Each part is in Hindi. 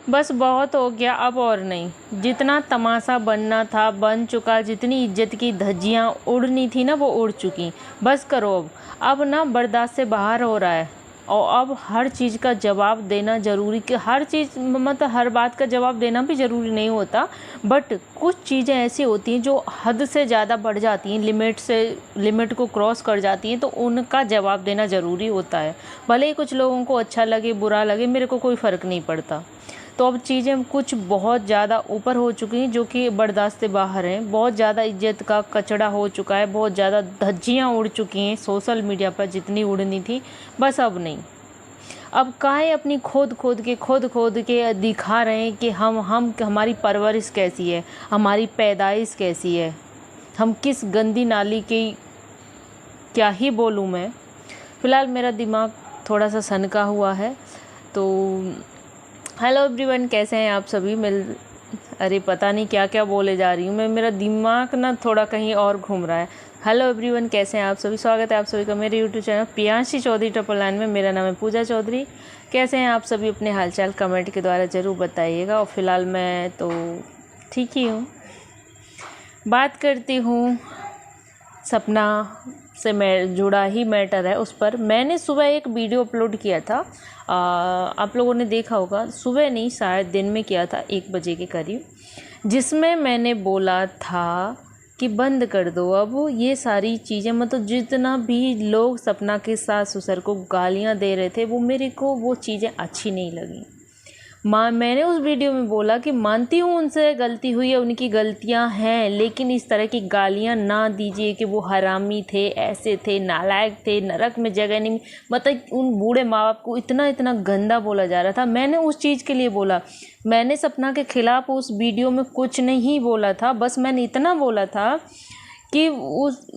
बस बहुत हो गया, अब और नहीं। जितना तमाशा बनना था बन चुका, जितनी इज्जत की धज्जियाँ उड़नी थी ना वो उड़ चुकी। बस करो अब ना बर्दाश्त से बाहर हो रहा है। और अब हर चीज़ का जवाब देना ज़रूरी, कि हर चीज़ मतलब हर बात का जवाब देना भी ज़रूरी नहीं होता, बट कुछ चीज़ें ऐसी होती हैं जो हद से ज़्यादा बढ़ जाती हैं, लिमिट को क्रॉस कर जाती हैं, तो उनका जवाब देना ज़रूरी होता है। भले ही कुछ लोगों को अच्छा लगे बुरा लगे, मेरे को कोई फ़र्क नहीं पड़ता। तो अब चीज़ें कुछ बहुत ज़्यादा ऊपर हो चुकी हैं, जो कि बर्दाश्त से बाहर हैं। बहुत ज़्यादा इज्जत का कचड़ा हो चुका है, बहुत ज़्यादा धज्जियाँ उड़ चुकी हैं सोशल मीडिया पर जितनी उड़नी थी। बस अब नहीं। अब काहे अपनी खोद खोद के दिखा रहे हैं कि हम हमारी परवरिश कैसी है, हमारी पैदाइश कैसी है, हम किस गंदी नाली की, क्या ही बोलूँ मैं। फ़िलहाल मेरा दिमाग थोड़ा सा सनका हुआ है। तो हेलो एवरीवन, कैसे हैं आप सभी। अरे पता नहीं क्या क्या बोले जा रही हूँ मैं, मेरा दिमाग ना थोड़ा कहीं और घूम रहा है। हेलो एवरीवन, कैसे हैं आप सभी। स्वागत है आप सभी का मेरे यूट्यूब चैनल प्रियांशी चौधरी 999 में। मेरा नाम है पूजा चौधरी। कैसे हैं आप सभी, अपने हालचाल कमेंट के द्वारा ज़रूर बताइएगा। और फिलहाल मैं तो ठीक ही हूँ। बात करती हूँ सपना से जुड़ा ही मैटर है, उस पर मैंने सुबह एक वीडियो अपलोड किया था। आप लोगों ने देखा होगा, सुबह नहीं शायद दिन में किया था 1 बजे के करीब, जिसमें मैंने बोला था कि बंद कर दो अब ये सारी चीज़ें। मतलब जितना भी लोग सपना के सास ससुर को गालियाँ दे रहे थे, वो मेरे को वो चीज़ें अच्छी नहीं लगी। मैंने उस वीडियो में बोला कि मानती हूँ उनसे गलती हुई है, उनकी गलतियाँ हैं, लेकिन इस तरह की गालियाँ ना दीजिए कि वो हरामी थे, ऐसे थे, नालायक थे, नरक में जगह नहीं। मतलब उन बूढ़े माँ बाप को इतना गंदा बोला जा रहा था। मैंने उस चीज़ के लिए बोला, मैंने सपना के खिलाफ उस वीडियो में कुछ नहीं बोला था। बस मैंने इतना बोला था कि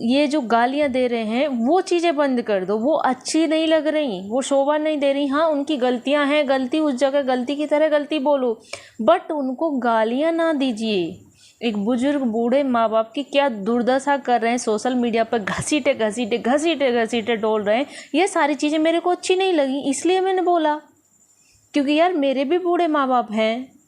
ये जो गालियाँ दे रहे हैं वो चीज़ें बंद कर दो, वो अच्छी नहीं लग रही, वो शोभा नहीं दे रही। हाँ, उनकी गलतियाँ हैं, गलती उस जगह गलती की तरह गलती बोलो, बट उनको गालियाँ ना दीजिए। एक बुजुर्ग बूढ़े माँ बाप की क्या दुर्दशा कर रहे हैं, सोशल मीडिया पर घसीटे डोल रहे हैं। ये सारी चीज़ें मेरे को अच्छी नहीं लगी, इसलिए मैंने बोला। क्योंकि यार मेरे भी बूढ़े माँ बाप हैं,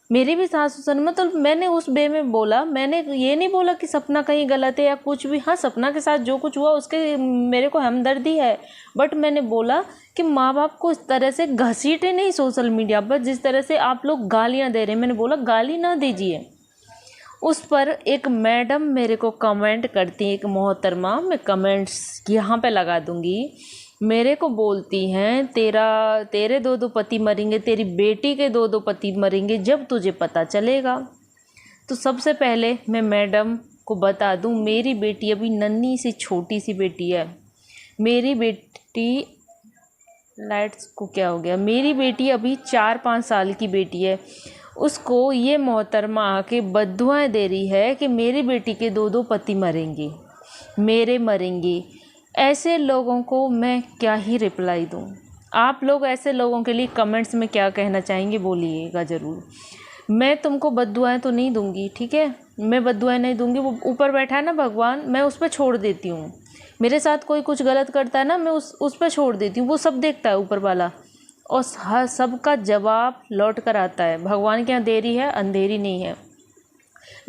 मेरी भी सास ससुर। मतलब मैंने उस वे में बोला, मैंने ये नहीं बोला कि सपना कहीं गलत है या कुछ भी। हाँ, सपना के साथ जो कुछ हुआ उसके मेरे को हमदर्दी है, बट मैंने बोला कि माँ बाप को इस तरह से घसीटे नहीं सोशल मीडिया पर, जिस तरह से आप लोग गालियाँ दे रहे हैं। मैंने बोला गाली ना दीजिए। उस पर एक मैडम मेरे को कमेंट करती है, एक मोहतरमा, मैं कमेंट्स यहाँ पे लगा दूँगी, मेरे को बोलती हैं तेरे 2 पति मरेंगे, तेरी बेटी के 2 पति मरेंगे जब तुझे पता चलेगा। तो सबसे पहले मैं मैडम को बता दूं, मेरी बेटी अभी नन्ही सी छोटी सी बेटी है। मेरी बेटी लाइट्स को क्या हो गया, मेरी बेटी अभी 4-5 साल की बेटी है। उसको ये मोहतरमा आके बद्दुआएं दे रही है कि मेरी बेटी के 2 पति मरेंगे, मेरे मरेंगे। ऐसे लोगों को मैं क्या ही रिप्लाई दूँ। आप लोग ऐसे लोगों के लिए कमेंट्स में क्या कहना चाहेंगे बोलिएगा ज़रूर। मैं तुमको बद्दुआएं तो नहीं दूंगी, ठीक है, मैं बद्दुआएं नहीं दूंगी। वो ऊपर बैठा है ना भगवान, मैं उस पर छोड़ देती हूँ। मेरे साथ कोई कुछ गलत करता है ना, मैं उस पर छोड़ देती हूँ। वो सब देखता है ऊपर वाला, और सबका जवाब लौट कर आता है। भगवान के यहाँ देरी है, अंधेरी नहीं है।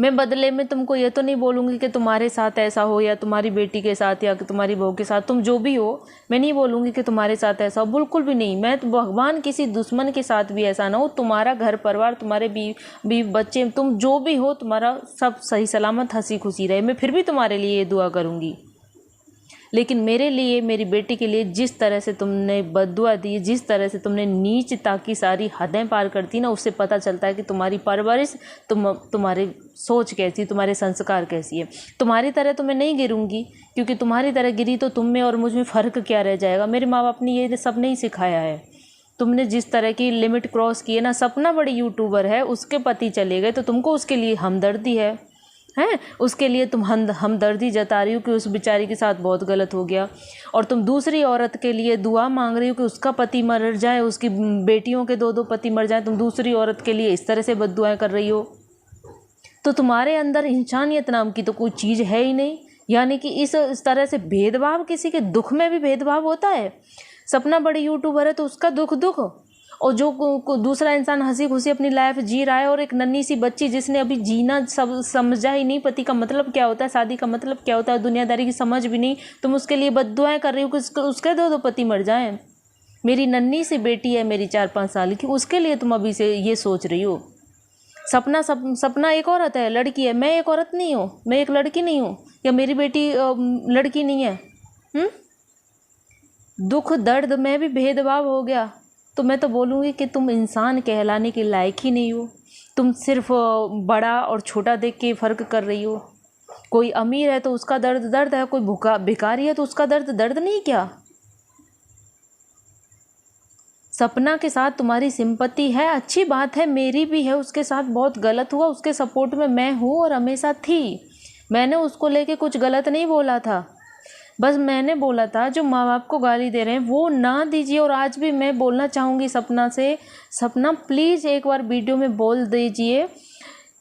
मैं बदले में तुमको ये तो नहीं बोलूँगी कि तुम्हारे साथ ऐसा हो, या तुम्हारी बेटी के साथ, या तुम्हारी बहू के साथ, तुम जो भी हो, मैं नहीं बोलूँगी कि तुम्हारे साथ ऐसा हो, बिल्कुल भी नहीं। मैं तो भगवान किसी दुश्मन के साथ भी ऐसा ना हो। तुम्हारा घर परिवार, तुम्हारे बीवी बच्चे, तुम जो भी हो, तुम्हारा सब सही सलामत हंसी खुशी रहे। मैं फिर भी तुम्हारे लिए ये दुआ करूँगी। लेकिन मेरे लिए, मेरी बेटी के लिए जिस तरह से तुमने बद्दुआ दी, जिस तरह से तुमने नीचता की सारी हदें पार करती ना, उससे पता चलता है कि तुम्हारी परवरिश, तुम्हारी सोच कैसी, तुम्हारे संस्कार कैसी है। तुम्हारी तरह तो मैं नहीं गिरूंगी, क्योंकि तुम्हारी तरह गिरी तो तुम में और मुझ में फ़र्क क्या रह जाएगा। मेरे माँ बाप ने ये सब नहीं सिखाया है। तुमने जिस तरह की लिमिट क्रॉस की है ना, सपना बड़ी यूट्यूबर है, उसके पति चले गए तो तुमको उसके लिए हमदर्दी है, उसके लिए तुम हमदर्दी जता रही हो कि उस बेचारी के साथ बहुत गलत हो गया। और तुम दूसरी औरत के लिए दुआ मांग रही हो कि उसका पति मर जाए, उसकी बेटियों के 2 पति मर जाए। तुम दूसरी औरत के लिए इस तरह से बद्दुआएं कर रही हो। तो तुम्हारे अंदर इंसानियत नाम की तो कोई चीज़ है ही नहीं। यानी कि इस तरह से भेदभाव, किसी के दुख में भी भेदभाव होता है। सपना बड़ी यूट्यूबर है तो उसका दुख, और जो दूसरा इंसान हंसी खुशी अपनी लाइफ जी रहा है, और एक नन्ही सी बच्ची जिसने अभी जीना सब समझा ही नहीं, पति का मतलब क्या होता है, शादी का मतलब क्या होता है, दुनियादारी की समझ भी नहीं, तुम उसके लिए बद्दुआएं कर रही हो कि उसके दो पति मर जाएं। मेरी नन्ही सी बेटी है मेरी 4-5 साल की, उसके लिए तुम अभी से ये सोच रही हो। सपना एक औरत है, लड़की है, मैं एक औरत नहीं हूँ, मैं एक लड़की नहीं हूँ, या मेरी बेटी लड़की नहीं है। दुख दर्द में भी भेदभाव हो गया तो मैं तो बोलूँगी कि तुम इंसान कहलाने के लायक ही नहीं हो। तुम सिर्फ बड़ा और छोटा देख के फ़र्क कर रही हो। कोई अमीर है तो उसका दर्द दर्द है, कोई भूखा भिखारी है तो उसका दर्द दर्द नहीं क्या? सपना के साथ तुम्हारी सिंपैथी है, अच्छी बात है, मेरी भी है। उसके साथ बहुत गलत हुआ, उसके सपोर्ट में मैं हूँ और हमेशा थी। मैंने उसको लेके कुछ गलत नहीं बोला था, बस मैंने बोला था जो माँ बाप को गाली दे रहे हैं वो ना दीजिए। और आज भी मैं बोलना चाहूँगी सपना से, सपना प्लीज़ एक बार वीडियो में बोल दीजिए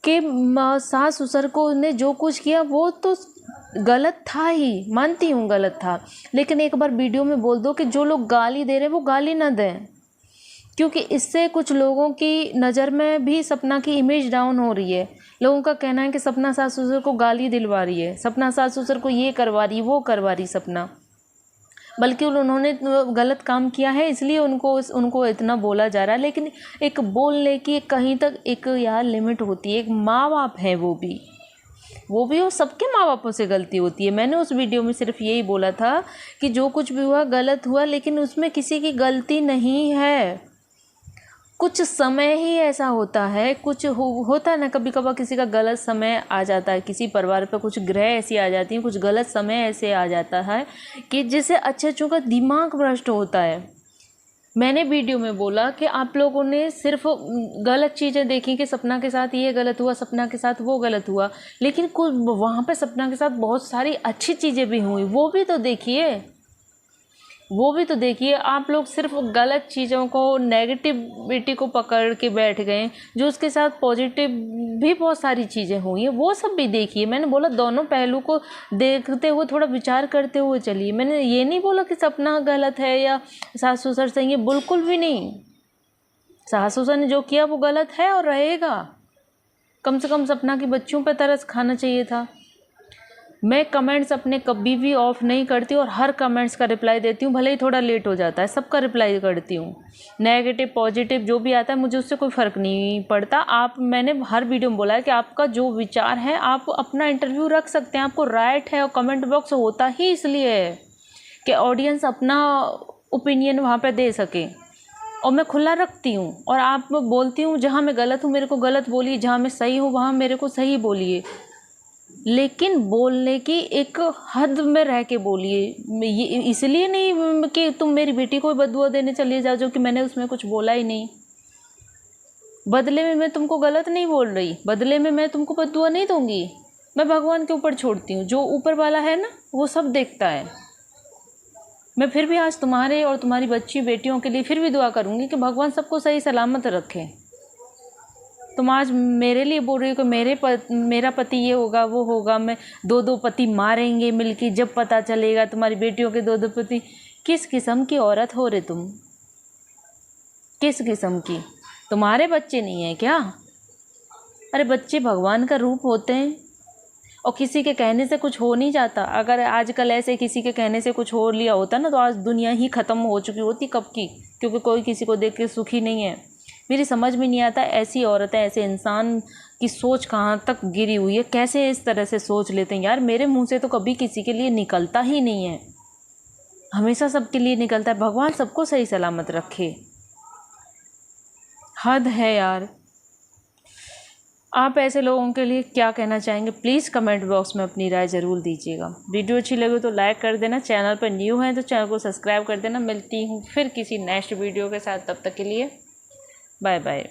कि सास ससुर को ने जो कुछ किया वो तो गलत था ही, मानती हूँ गलत था, लेकिन एक बार वीडियो में बोल दो कि जो लोग गाली दे रहे हैं वो गाली ना दें, क्योंकि इससे कुछ लोगों की नज़र में भी सपना की इमेज डाउन हो रही है। लोगों का कहना है कि सपना सास ससुर को गाली दिलवा रही है, सपना सास ससुर को ये करवा रही वो करवा रही सपना, बल्कि उन्होंने गलत काम किया है इसलिए उनको इतना बोला जा रहा है। लेकिन एक बोलने की कहीं तक एक यार लिमिट होती है। एक माँ बाप है वो भी और सबके माँ बापों से गलती होती है। मैंने उस वीडियो में सिर्फ यही बोला था कि जो कुछ भी हुआ गलत हुआ, लेकिन उसमें किसी की गलती नहीं है। कुछ समय ही ऐसा होता है, कुछ होता है ना, कभी कभार किसी का गलत समय आ जाता है, किसी परिवार पे कुछ ग्रह ऐसी आ जाती हैं, कुछ गलत समय ऐसे आ जाता है कि जिससे अच्छों का दिमाग भ्रष्ट होता है। मैंने वीडियो में बोला कि आप लोगों ने सिर्फ गलत चीज़ें देखी कि सपना के साथ ये गलत हुआ, सपना के साथ वो गलत हुआ, लेकिन कुछ वहाँ पे सपना के साथ बहुत सारी अच्छी चीज़ें भी हुई, वो भी तो देखिए। आप लोग सिर्फ गलत चीज़ों को, नेगेटिविटी को पकड़ के बैठ गए, जो उसके साथ पॉजिटिव भी बहुत सारी चीज़ें हुई हैं वो सब भी देखिए। मैंने बोला दोनों पहलू को देखते हुए थोड़ा विचार करते हुए चलिए। मैंने ये नहीं बोला कि सपना गलत है या सास ससुर सही है, बिल्कुल भी नहीं। सास ससुर ने जो किया वो गलत है और रहेगा। कम से कम सपना की बच्चियों पर तरस खाना चाहिए था। मैं कमेंट्स अपने कभी भी ऑफ नहीं करती और हर कमेंट्स का रिप्लाई देती हूँ, भले ही थोड़ा लेट हो जाता है, सबका रिप्लाई करती हूँ। नेगेटिव पॉजिटिव जो भी आता है मुझे उससे कोई फ़र्क नहीं पड़ता। मैंने हर वीडियो में बोला है कि आपका जो विचार है आप अपना इंटरव्यू रख सकते हैं, आपको राइट है। और कमेंट बॉक्स होता ही इसलिए है कि ऑडियंस अपना ओपिनियन वहाँ पर दे सके, और मैं खुला रखती हूँ। और आप बोलती हूँ जहाँ मैं गलत हूँ मेरे को गलत बोलिए, जहाँ मैं सही हूँ वहाँ मेरे को सही बोलिए, लेकिन बोलने की एक हद में रह के बोलिए। ये इसलिए नहीं कि तुम मेरी बेटी को बददुआ देने चले जाओ जो कि मैंने उसमें कुछ बोला ही नहीं। बदले में मैं तुमको गलत नहीं बोल रही, बदले में मैं तुमको बददुआ नहीं दूंगी। मैं भगवान के ऊपर छोड़ती हूँ, जो ऊपर वाला है ना वो सब देखता है। मैं फिर भी आज तुम्हारे और तुम्हारी बच्ची बेटियों के लिए फिर भी दुआ करूँगी कि भगवान सबको सही सलामत रखे। तुम आज मेरे लिए बोल रही हो कि मेरा पति ये होगा वो होगा, मैं 2 पति मारेंगे मिलके, जब पता चलेगा तुम्हारी बेटियों के 2 पति। किस किस्म की औरत हो रे तुम? किस किस्म की? तुम्हारे बच्चे नहीं हैं क्या? अरे बच्चे भगवान का रूप होते हैं, और किसी के कहने से कुछ हो नहीं जाता। अगर आजकल ऐसे किसी के कहने से कुछ हो लिया होता ना तो आज दुनिया ही ख़त्म हो चुकी होती कब की, क्योंकि कोई किसी को देख के सुखी नहीं है। मेरी समझ में नहीं आता ऐसी औरतें, ऐसे इंसान की सोच कहाँ तक गिरी हुई है, कैसे इस तरह से सोच लेते हैं यार। मेरे मुंह से तो कभी किसी के लिए निकलता ही नहीं है, हमेशा सबके लिए निकलता है। भगवान सबको सही सलामत रखे। हद है यार। आप ऐसे लोगों के लिए क्या कहना चाहेंगे प्लीज़ कमेंट बॉक्स में अपनी राय ज़रूर दीजिएगा। वीडियो अच्छी लगे तो लाइक कर देना, चैनल पर न्यू हैं तो चैनल को सब्सक्राइब कर देना। मिलती हूँ फिर किसी नेक्स्ट वीडियो के साथ, तब तक के लिए बाय बाय।